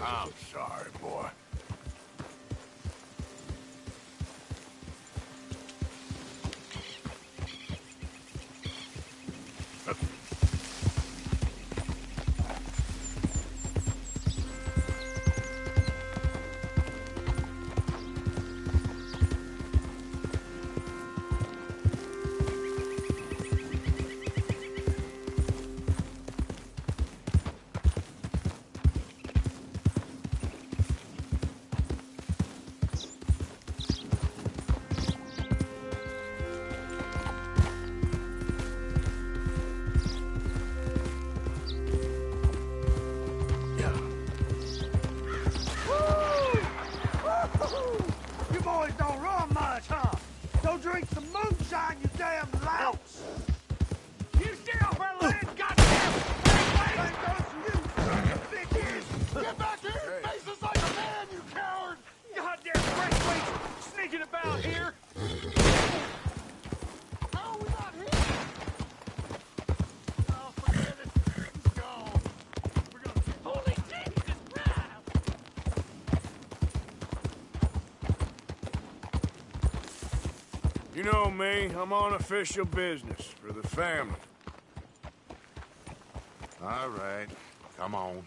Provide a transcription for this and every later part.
I'm sorry, boy. You boys don't run much, huh? Go drink some moonshine, you damn louts! You stay off our land, goddamn! Same goes for you, son of bitches! Get back here! Face us like a man, you coward! Goddamn breakaways sneaking about here! How are we not here? Oh, forget it. He's gone. We're gonna get... Holy Jesus Christ! You know me, I'm on official business for the family. All right, come on.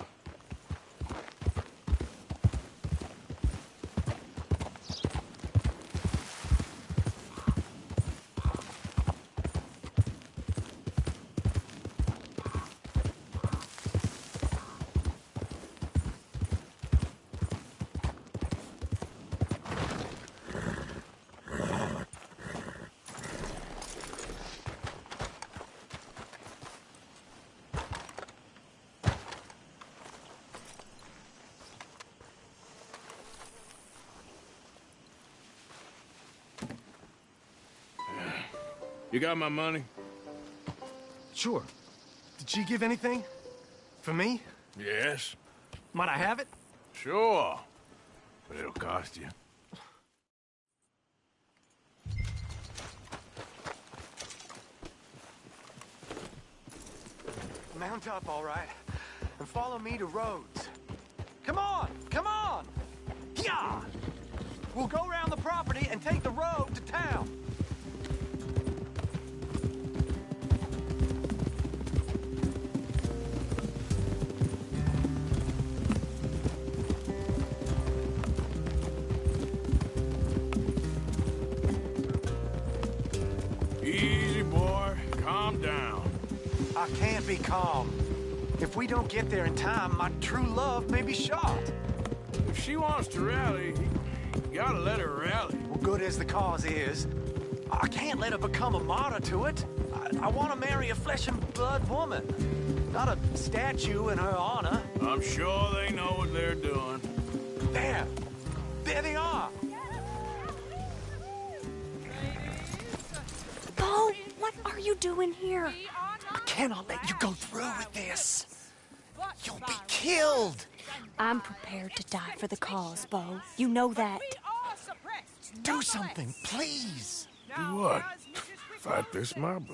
You got my money? Sure. Did she give anything? For me? Yes. Might I have it? Sure. But it'll cost you. Mount up, all right, and follow me to Rhodes. Come on! Come on! Yeah! We'll go around the property and take the road to town. Easy, boy. Calm down. I can't be calm. If we don't get there in time, my true love may be shot. If she wants to rally, you gotta let her rally. Well, good as the cause is, I can't let her become a martyr to it. I want to marry a flesh and blood woman, not a statue in her honor. I'm sure they know what they're doing. There! There they are! Bo, what are you doing here? I cannot let you go through with this. You'll be killed. I'm prepared to die for the cause, Bo. You know that. Do something, please. Do what? Fight this mob?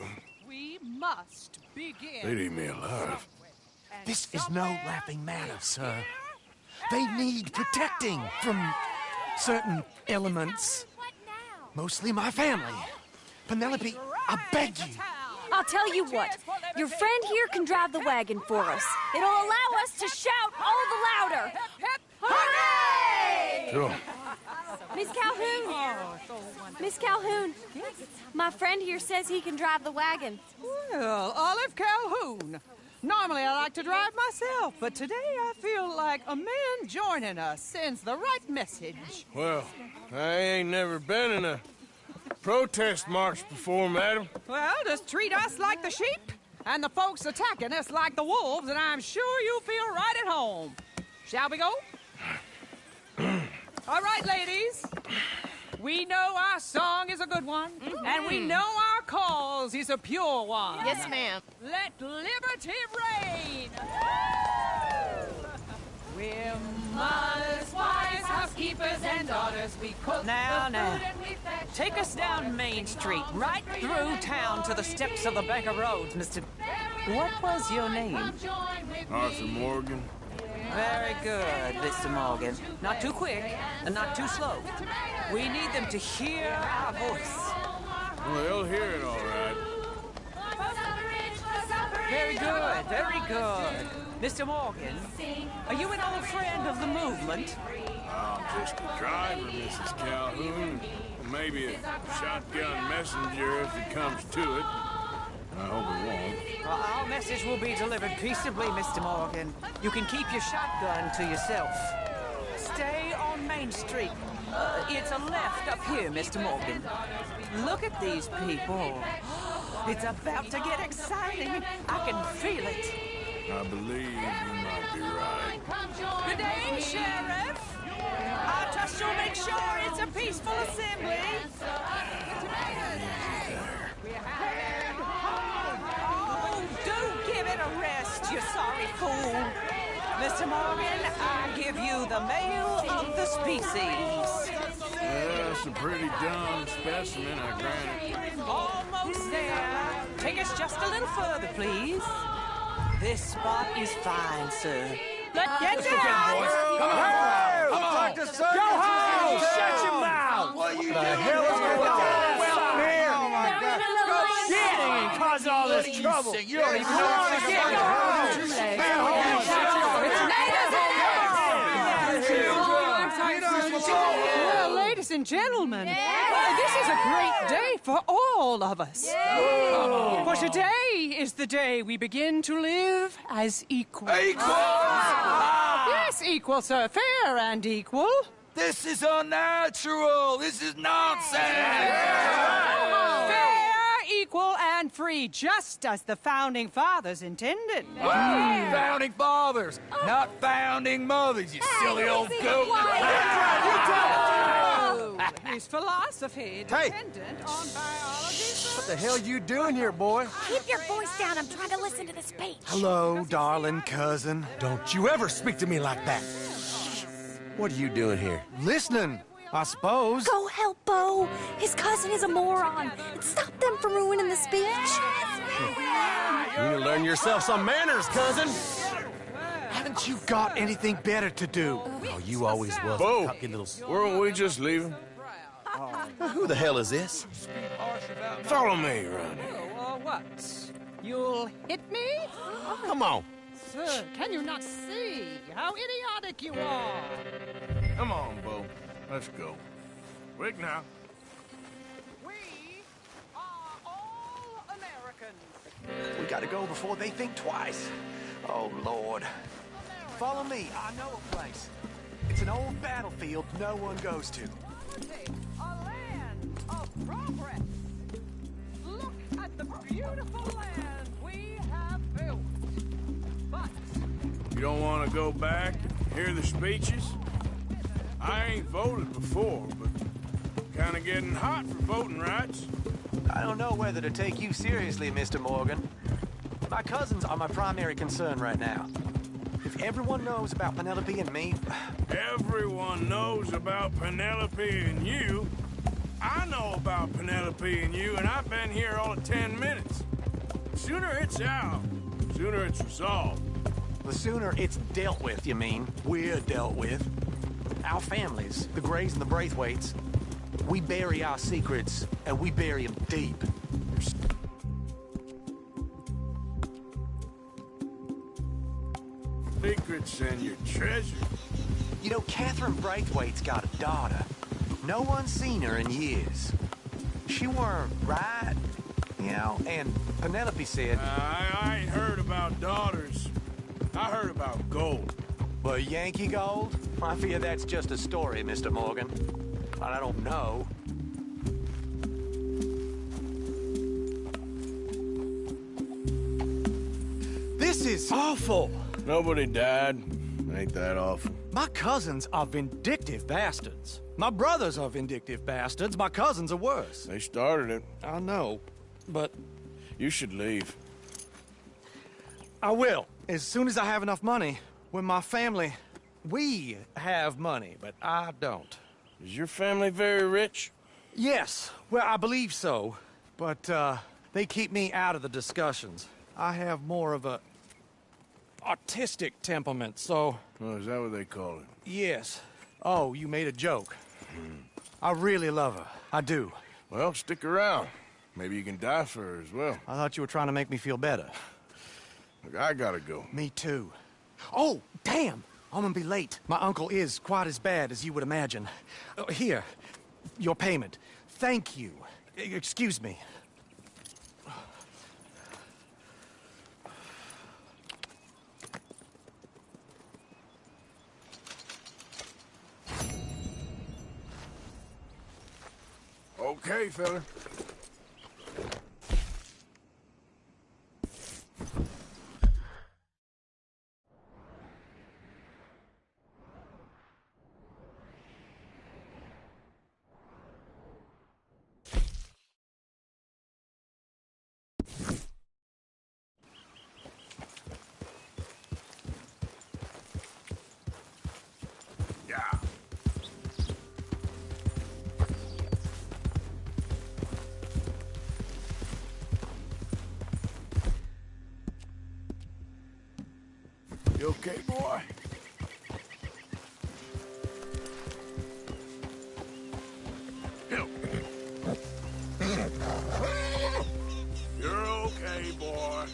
We must begin. They'd eat me alive. This is no laughing matter, sir. They need protecting from certain elements. Mostly my family. Penelope, I beg you. I'll tell you what. Your friend here can drive the wagon for us. It'll allow us to shout all the louder. Hooray! Sure. Miss Calhoun! Miss Calhoun, my friend here says he can drive the wagon. Well, Olive Calhoun. Normally I like to drive myself, but today I feel like a man joining us sends the right message. Well, I ain't never been in a protest march before, madam. Well, just treat us like the sheep, and the folks attacking us like the wolves, and I'm sure you'll feel right at home. Shall we go? All right, ladies. We know our song is a good one, and we know our cause is a pure one. Yes, ma'am. Let liberty reign! We're mothers, wives, housekeepers, and daughters. We cook now. Take us down Main Street, right through town to the steps of the Bank of Roads, Mr. What was your name? Arthur Morgan. Very good, Mr. Morgan. Not too quick and not too slow. We need them to hear our voice. Well, they'll hear it all right. Very good, very good. Mr. Morgan, are you an old friend of the movement? I'm just a driver, Mrs. Calhoun. Maybe a shotgun messenger if it comes to it. I hope it won't. Well, our message will be delivered peaceably, Mr. Morgan. You can keep your shotgun to yourself. Stay on Main Street. It's a left up here, Mr. Morgan. Look at these people. It's about to get exciting. I can feel it. I believe you might be right. Good day, Sheriff. I trust you'll make sure it's a peaceful assembly. Oh, do give it a rest, you sorry fool. Mr. Morgan, I give you the male of the species. Well, it's a pretty dumb specimen, I grant it. Almost there. Take us just a little further, please. This spot is fine, sir. Get down! Come on! Go home! Shut your mouth! What are you doing? The hell is going on? Well, here! Oh, my God. Go shit and cause all this trouble. You don't even know what's going Well, ladies and gentlemen, this is a great day for all of us. For today is the day we begin to live as equals. Yes, equal, sir. Fair and equal. This is unnatural. This is nonsense. Fair, equal, and free, just as the Founding Fathers intended. Founding fathers, not founding mothers, you silly old goat. His philosophy dependent on biology. What the hell you doing here, boy? Keep your voice down. I'm trying to listen to the speech. Hello, darling cousin. Don't you ever speak to me like that. What are you doing here? Listening, I suppose. Go help Bo. His cousin is a moron. And stop them from ruining the speech. You need to learn yourself some manners, cousin. Haven't you got anything better to do? Oh, you always was Bo, a cocky little... weren't we just leaving? Who the hell is this? Follow me around here. What? You'll hit me? Come on. Sir, can you not see how idiotic you are? Come on, Bo. Let's go. Quick now. We are all Americans. We gotta go before they think twice. Oh, Lord. Follow me. I know a place. It's an old battlefield no one goes to. A land of progress. Look at the beautiful land we have built. But You don't want to go back and hear the speeches? I ain't voted before, but kind of getting hot for voting rights. I don't know whether to take you seriously, Mr. Morgan. My cousins are my primary concern right now. If everyone knows about Penelope and me... Everyone knows about Penelope and you. I know about Penelope and you, and I've been here all of 10 minutes. Sooner it's out, sooner it's resolved. The sooner it's dealt with, you mean, we're dealt with. Our families, the Grays and the Braithwaites, we bury our secrets, and we bury them deep. Secrets and your treasure. You know, Catherine Braithwaite's got a daughter. No one's seen her in years. She weren't right, you know, and Penelope said... I ain't heard about daughters. I heard about gold. But Yankee gold? I fear that's just a story, Mr. Morgan. I don't know. This is awful. Nobody died. Ain't that awful. My cousins are vindictive bastards. My brothers are vindictive bastards. My cousins are worse. They started it. I know, but You should leave. I will. As soon as I have enough money. When my family We have money, but I don't. Is your family very rich? Yes, well, I believe so. But, they keep me out of the discussions. I have more of a artistic temperament, so... Oh, is that what they call it? Yes. Oh, you made a joke. I really love her. I do. Well, stick around. Maybe you can die for her as well. I thought you were trying to make me feel better. Look, I gotta go. Me too. Oh, damn! I'm gonna be late. My uncle is quite as bad as you would imagine. Here, your payment. Thank you. Excuse me. Okay, fella. Yeah. You okay, boy? Help. You're okay, boy.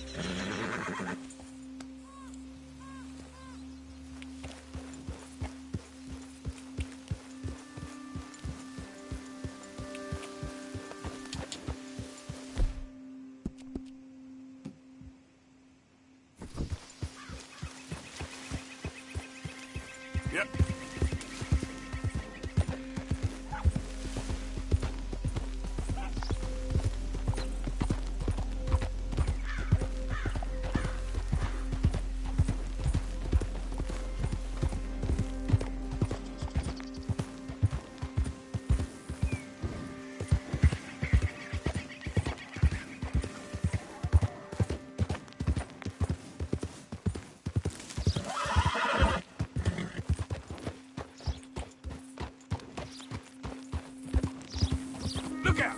Yep. Look out!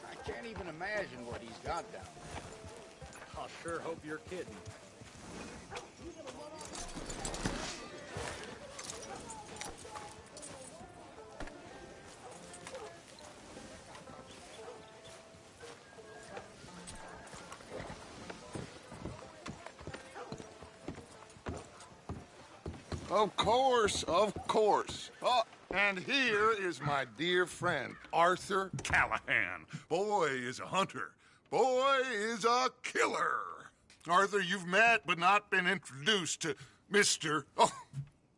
I can't even imagine what he's got down there. I sure hope you're kidding. Of course, of course. Oh, and here is my dear friend, Arthur Callahan. Boy is a hunter. Boy is a killer. Arthur, you've met but not been introduced to Mr. Oh,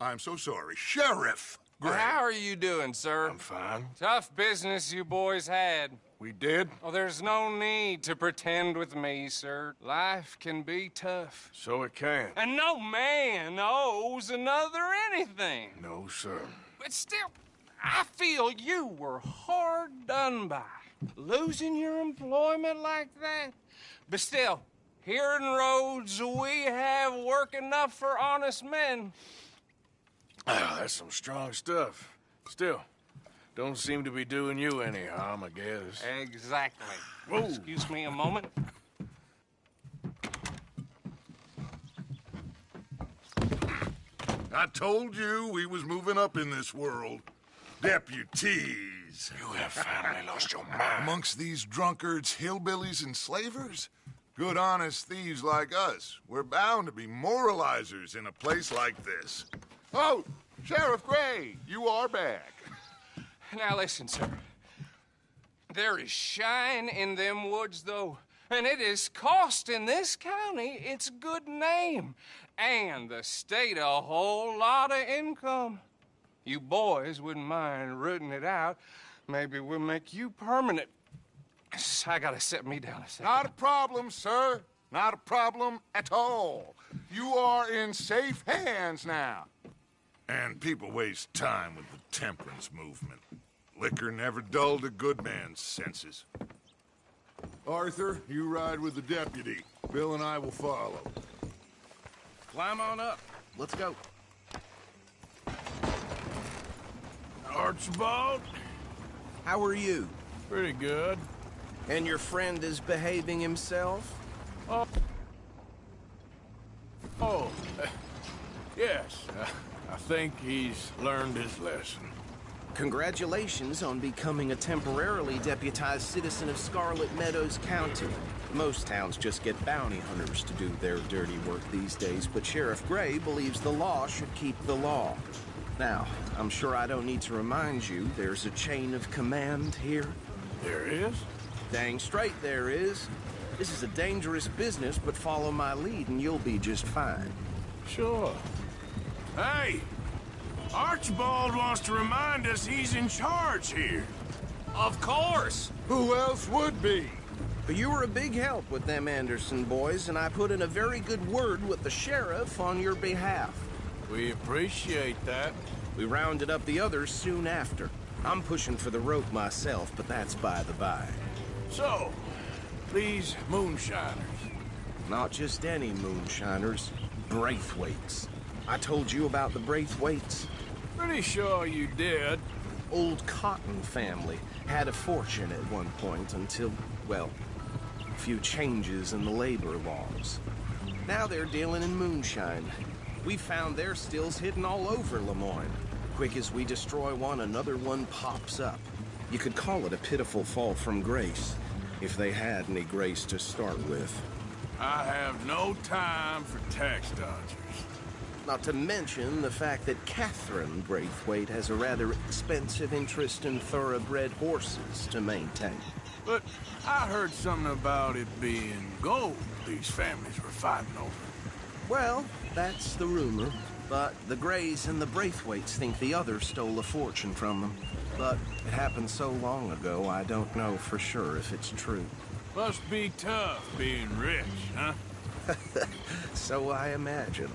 I'm so sorry, Sheriff Gray. How are you doing, sir? I'm fine. Tough business you boys had. We did? Oh, there's no need to pretend with me, sir. Life can be tough. So it can. And no man owes another anything. No, sir. But still, I feel you were hard done by. Losing your employment like that. But still, here in Rhodes, we have work enough for honest men. Ah, that's some strong stuff. Still, don't seem to be doing you any harm, I guess. Exactly. Whoa. Excuse me a moment. I told you we was moving up in this world. Deputies. You have finally lost your mind. Amongst these drunkards, hillbillies, and slavers? Good, honest thieves like us. We're bound to be moralizers in a place like this. Oh, Sheriff Gray, you are back. Now listen, sir. There is shine in them woods, though, and it is costing this county its good name. and the state a whole lot of income. You boys wouldn't mind rooting it out. Maybe we'll make you permanent. I gotta sit me down a second. Not a problem, sir. Not a problem at all. You are in safe hands now. And people waste time with the temperance movement. Liquor never dulled a good man's senses. Arthur, you ride with the deputy. Bill and I will follow. Climb on up. Let's go. Archibald? How are you? Pretty good. And your friend is behaving himself? Yes. I think he's learned his lesson. Congratulations on becoming a temporarily deputized citizen of Scarlet Meadows County. Most towns just get bounty hunters to do their dirty work these days, but Sheriff Gray believes the law should keep the law. Now, I'm sure I don't need to remind you, there's a chain of command here. There is? Dang straight there is. This is a dangerous business, but follow my lead and you'll be just fine. Sure. Hey! Archibald wants to remind us he's in charge here. Of course. Who else would be? But you were a big help with them Anderson boys, and I put in a very good word with the sheriff on your behalf. We appreciate that. We rounded up the others soon after. I'm pushing for the rope myself, but that's by the by. So, these moonshiners. Not just any moonshiners, Braithwaites. I told you about the Braithwaites? Pretty sure you did. Old Cotton family had a fortune at one point until, well, a few changes in the labor laws. Now they're dealing in moonshine. We found their stills hidden all over Lemoyne. Quick as we destroy one, another one pops up. You could call it a pitiful fall from grace, if they had any grace to start with. I have no time for tax dodgers. Not to mention the fact that Catherine Braithwaite has a rather expensive interest in thoroughbred horses to maintain. But I heard something about it being gold these families were fighting over. Well, that's the rumor. But the Grays and the Braithwaites think the others stole a fortune from them. But it happened so long ago, I don't know for sure if it's true. Must be tough being rich, huh? So I imagine.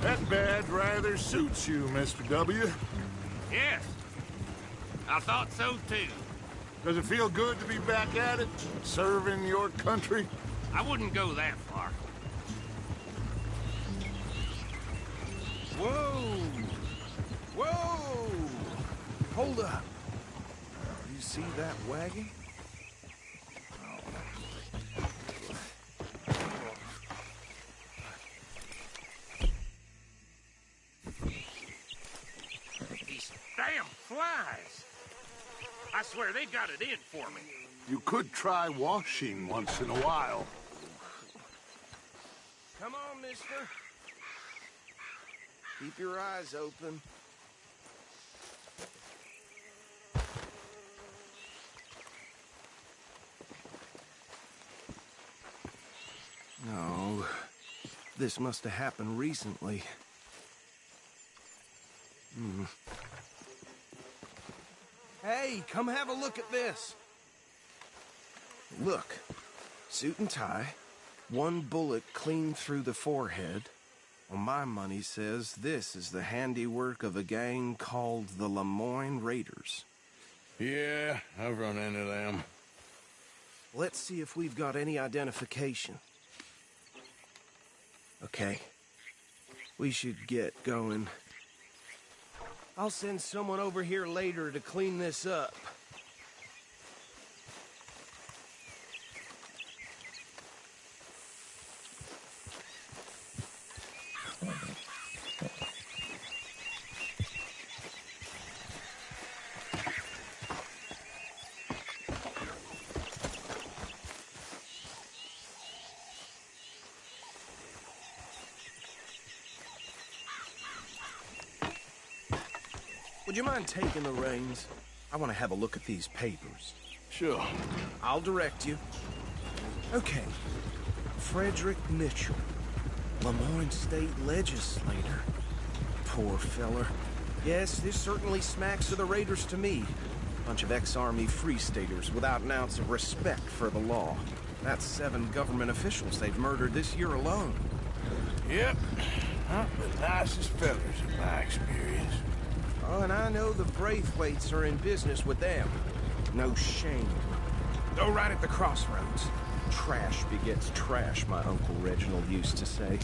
That badge rather suits you, Mr. W. Yes. I thought so, too. Does it feel good to be back at it, serving your country? I wouldn't go that far. Whoa! Whoa! Hold up. You see that wagon? These damn flies. I swear they got it in for me. You could try washing once in a while. Come on, mister. Keep your eyes open. No, this must have happened recently. Hey, come have a look at this. Look, suit and tie, one bullet clean through the forehead. Well, my money says this is the handiwork of a gang called the Lemoyne Raiders. Yeah, I've run into them. Let's see if we've got any identification. Okay. We should get going. I'll send someone over here later to clean this up. Would you mind taking the reins? I want to have a look at these papers. Sure. I'll direct you. Okay. Frederick Mitchell, Lemoyne State Legislator. Poor feller. Yes, this certainly smacks of the Raiders to me. Bunch of ex-Army Free Staters without an ounce of respect for the law. That's 7 government officials they've murdered this year alone. Yep. Not the nicest fellas in my experience. Oh, and I know the Braithwaites are in business with them. No shame. Though right at the crossroads. Trash begets trash, my Uncle Reginald used to say.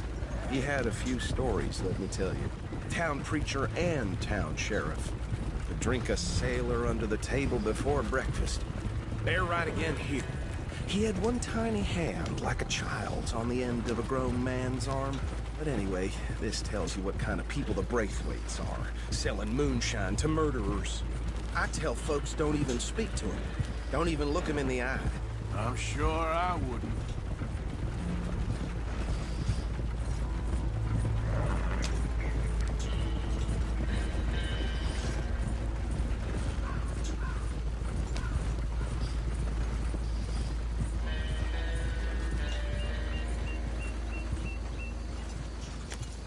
He had a few stories, let me tell you. Town preacher and town sheriff. Would drink a sailor under the table before breakfast. Bear right again here. He had one tiny hand, like a child's, on the end of a grown man's arm. But anyway, this tells you what kind of people the Braithwaites are. Selling moonshine to murderers. I tell folks don't even speak to him. Don't even look him in the eye. I'm sure I wouldn't.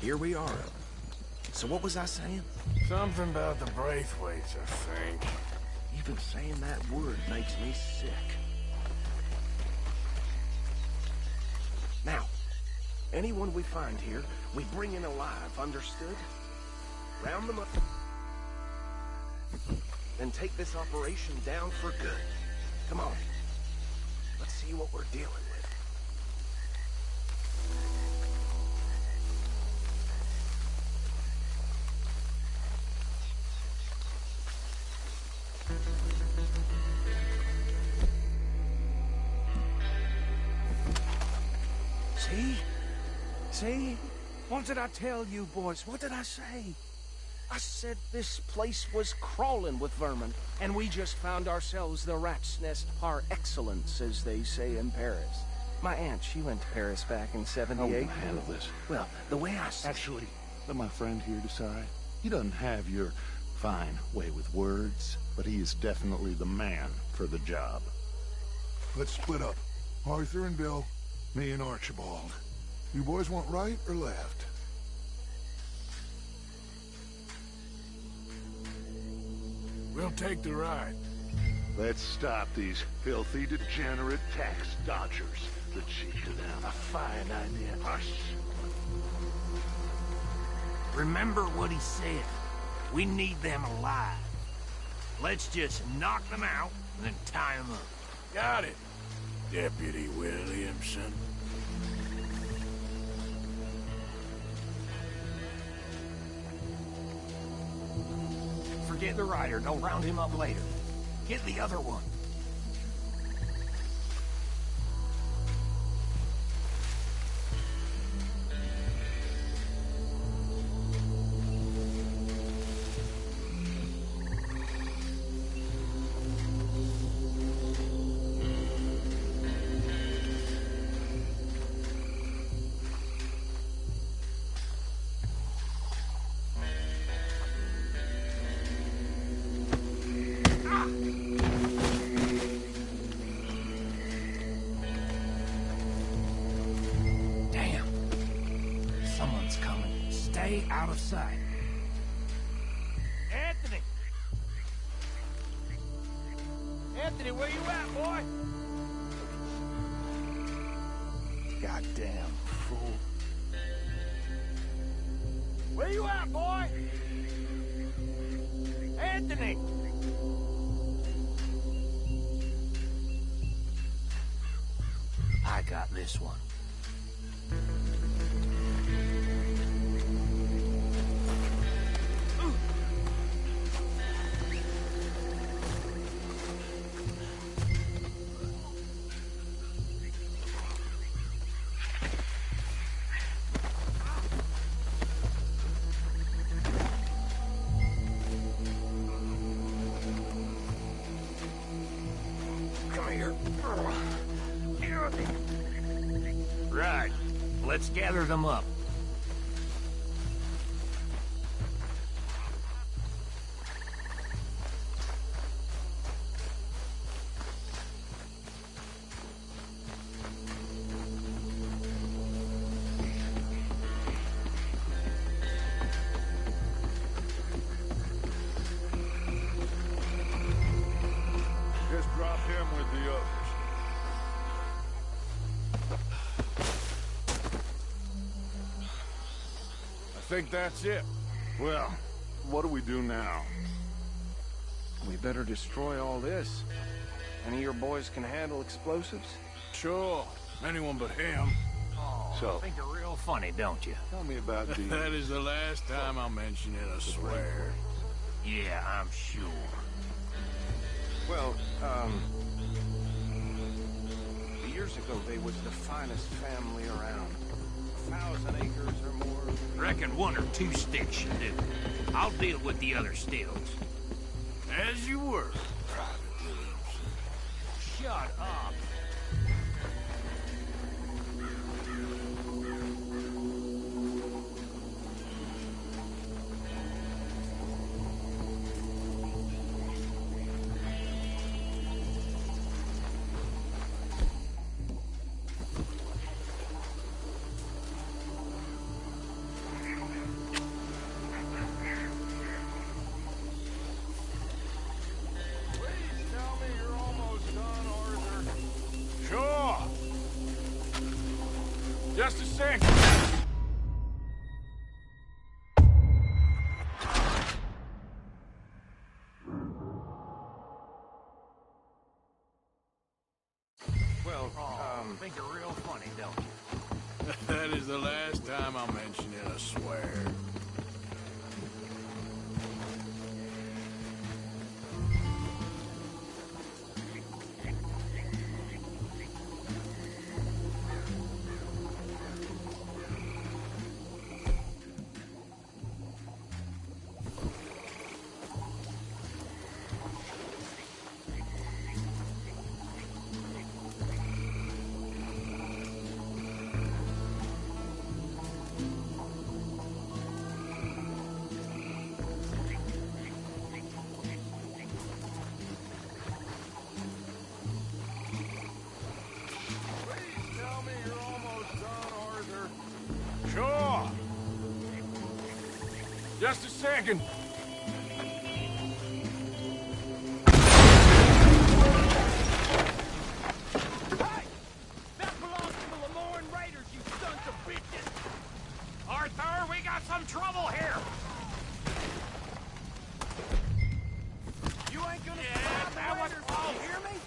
Here we are. So what was I saying? Something about the Braithwaites, I think. Even saying that word makes me sick. Now, anyone we find here, we bring in alive, understood? Round them up. Then take this operation down for good. Come on. Let's see what we're dealing with. See? What did I tell you, boys? What did I say? I said this place was crawling with vermin, and we just found ourselves the rat's nest par excellence, as they say in Paris. My aunt, she went to Paris back in '78. How will I handle this? Well, the way I see Actually, let my friend here decide. He doesn't have your fine way with words, but he is definitely the man for the job. Let's split up. Arthur and Bill, me and Archibald. You boys want right or left? We'll take the ride. Let's stop these filthy, degenerate tax dodgers. The cheek of them. A fine idea. Hush. Remember what he said. We need them alive. Let's just knock them out and then tie them up. Got it, Deputy Williamson. Forget the rider. Don't round him up later. Get the other one. Stay out of sight. Anthony! Anthony, where you at, boy? Goddamn fool. Where you at, boy? Anthony! I got this one. Right. Let's gather them up. think that's it. Well, what do we do now? We better destroy all this. Any of your boys can handle explosives? Sure. Anyone but him. So, Think you're real funny, don't you? tell me about the... That is the last time I'll mention it, I swear. Yeah, I'm sure. Well, years ago, they was the finest family around. 1,000 acres or more. Reckon 1 or 2 sticks should do. I'll deal with the other stills. As you were. Shut up. Just a second. Well, Think you're real funny, don't you? That is the last time I'll mention it, I swear. Sure. Just a second. Hey! That belongs to the Lemoyne Raiders, you sons of bitches! Arthur, we got some trouble here. You ain't gonna survive the Raiders, you hear me?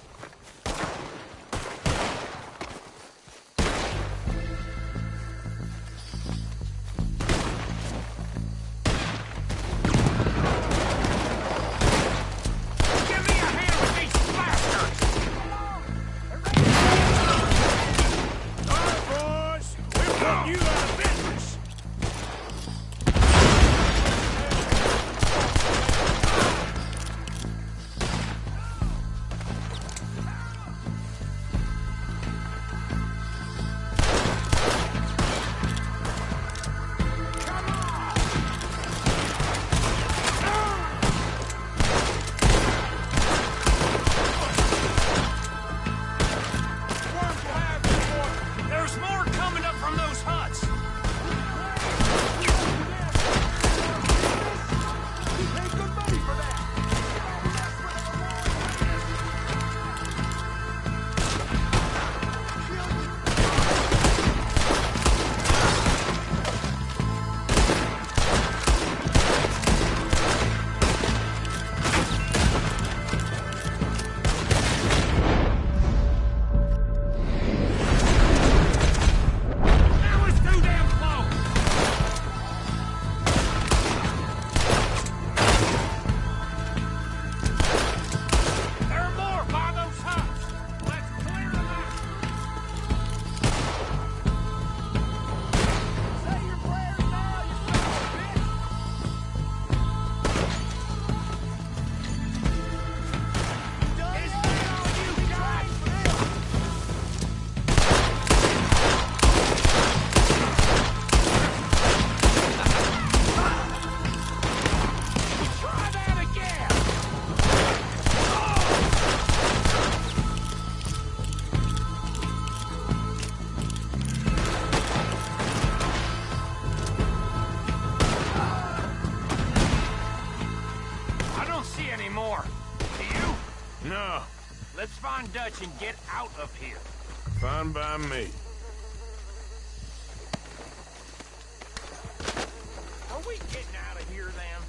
No. Let's find Dutch and get out of here. Fine by me. getting out of here, then?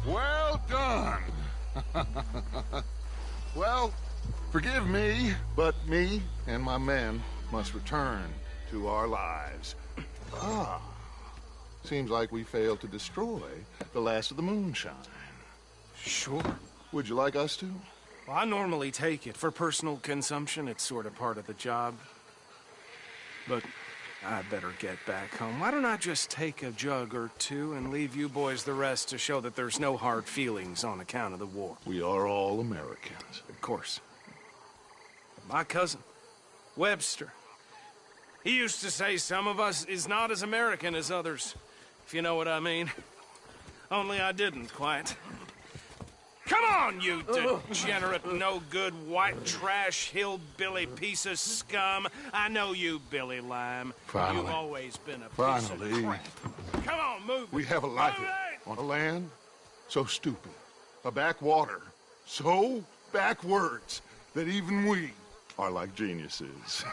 Well done. Well, forgive me, but me and my men must return to our lives. Ah, seems like we failed to destroy the last of the moonshine. Sure. Would you like us to? Well, I normally take it. For personal consumption, it's sort of part of the job. But I better get back home. Why don't I just take a jug or two and leave you boys the rest to show that there's no hard feelings on account of the war? We are all Americans. Of course. My cousin, Webster, he used to say some of us is not as American as others, if you know what I mean. Only I didn't quite. Come on, you degenerate, no-good, white trash, hillbilly piece of scum. I know you, Billy Lime. Finally. You've always been a piece Finally. of crap. Come on, move. We have a life on a land so stupid, a backwater so backwards that even we are like geniuses.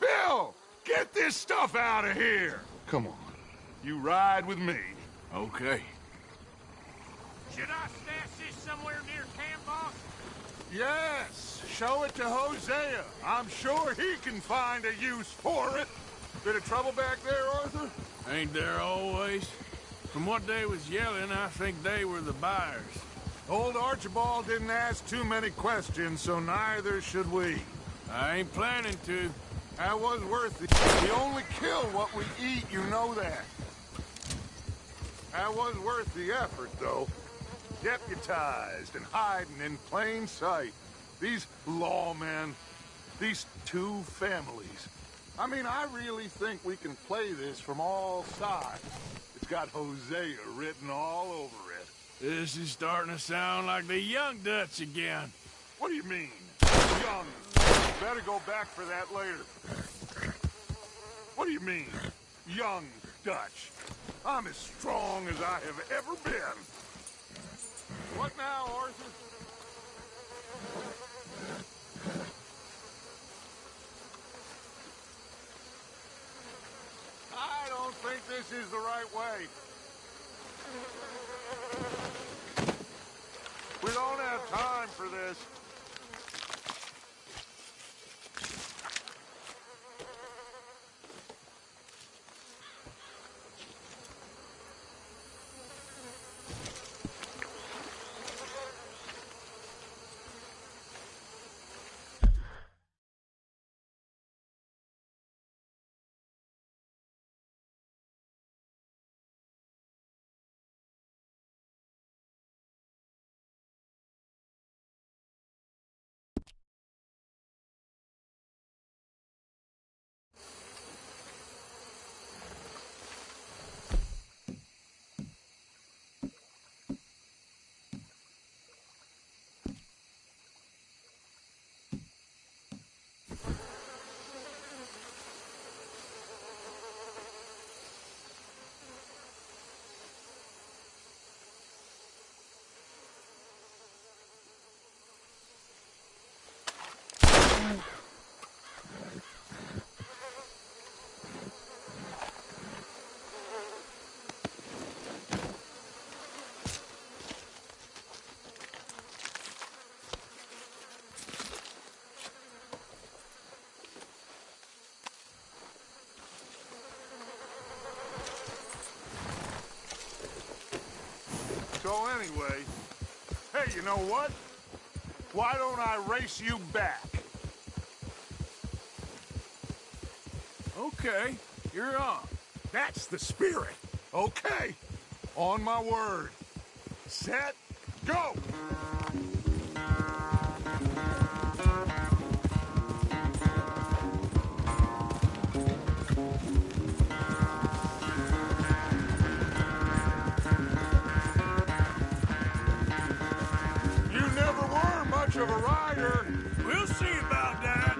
Bill, get this stuff out of here. Come on, you ride with me. Okay. Should I stash this somewhere near camp, boss? Yes, show it to Hosea. I'm sure he can find a use for it. Bit of trouble back there, Arthur? Ain't there always? From what they was yelling, I think they were the buyers. Old Archibald didn't ask too many questions, so neither should we. I ain't planning to. That was worth it. We only kill what we eat, you know that. That was worth the effort, though. Deputized and hiding in plain sight. These lawmen, these two families. I mean, I really think we can play this from all sides. It's got Hosea written all over it. This is starting to sound like the Young Dutch again. What do you mean, young? Better go back for that later. What do you mean, young Dutch? I'm as strong as I have ever been. What now, Arthur? I don't think this is the right way. We don't have time for this. So anyway, hey, you know what? Why don't I race you back? Okay, you're on. That's the spirit. Okay, on my word. Set, go! Of a rider. We'll see about that.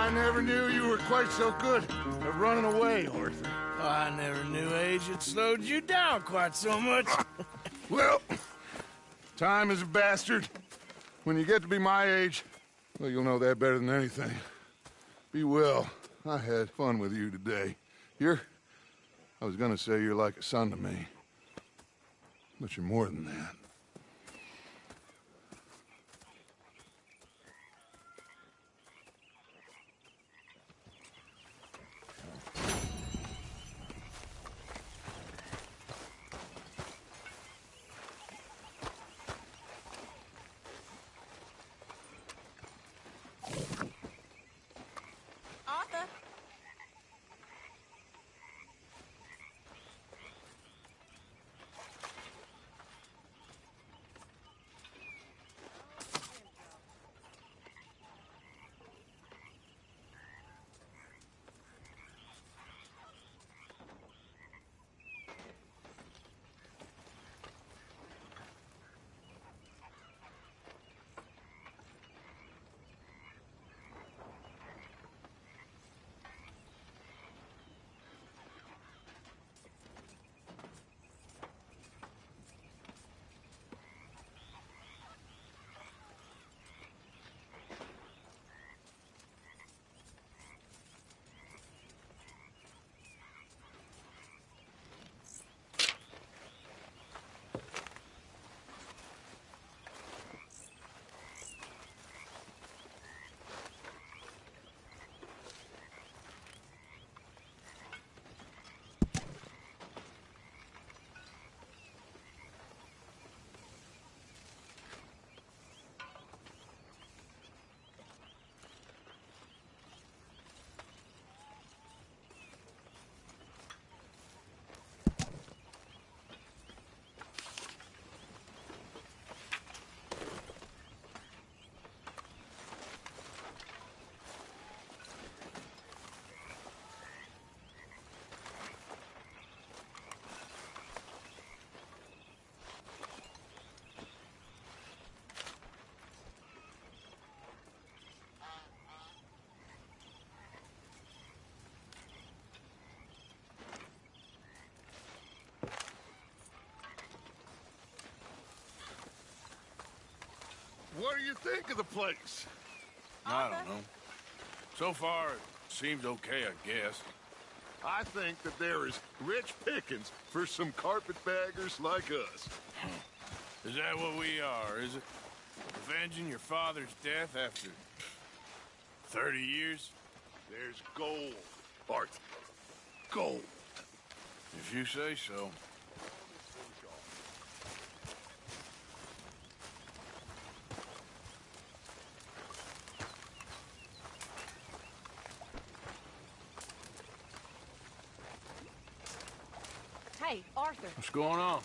I never knew you were quite so good at running away, Arthur. I never knew age had slowed you down quite so much. Well, time is a bastard. When you get to be my age, well, you'll know that better than anything. Be well. I had fun with you today. I was gonna say you're like a son to me. But you're more than that. Arthur. What do you think of the place? I don't know. So far, it seems okay, I guess. I think that there is rich pickings for some carpetbaggers like us. Is that what we are, is it? Avenging your father's death after 30 years? There's gold, Arthur. Gold. If you say so. Hey, Arthur. What's going on?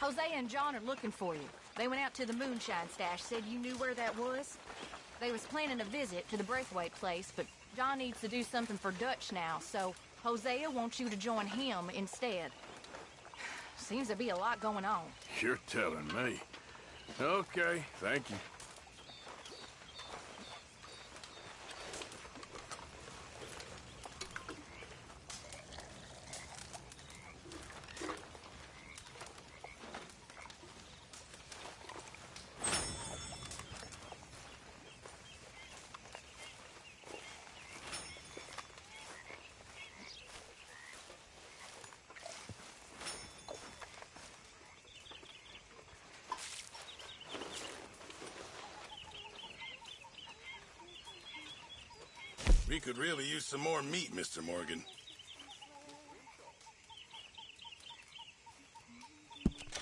Jose and John are looking for you. They went out to the moonshine stash, said you knew where that was. They was planning a visit to the Braithwaite place, but John needs to do something for Dutch now, so Hosea wants you to join him instead. Seems to be a lot going on. You're telling me. Okay, thank you. We could really use some more meat, Mr. Morgan.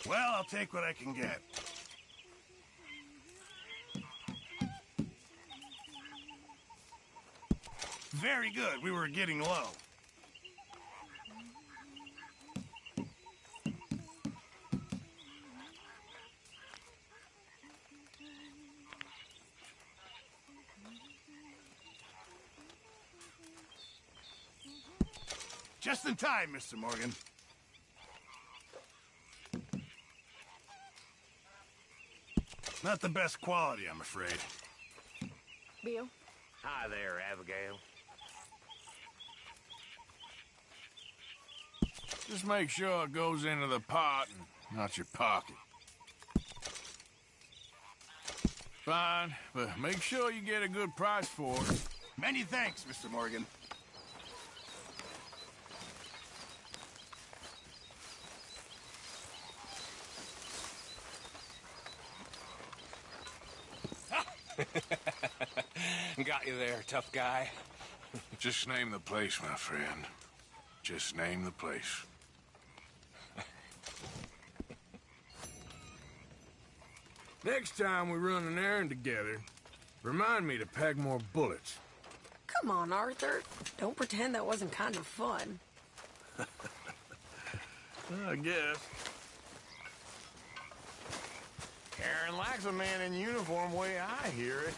Well, I'll take what I can get. Very good. We were getting low. Just in time, Mr. Morgan. Not the best quality, I'm afraid. Bill? Hi there, Abigail. Just make sure it goes into the pot and not your pocket. Fine, but make sure you get a good price for it. Many thanks, Mr. Morgan. Got you there, tough guy. Just name the place, my friend. Just name the place. Next time we run an errand together, remind me to pack more bullets. Come on, Arthur. Don't pretend that wasn't kind of fun. I guess. Karen likes a man in uniform, way I hear it.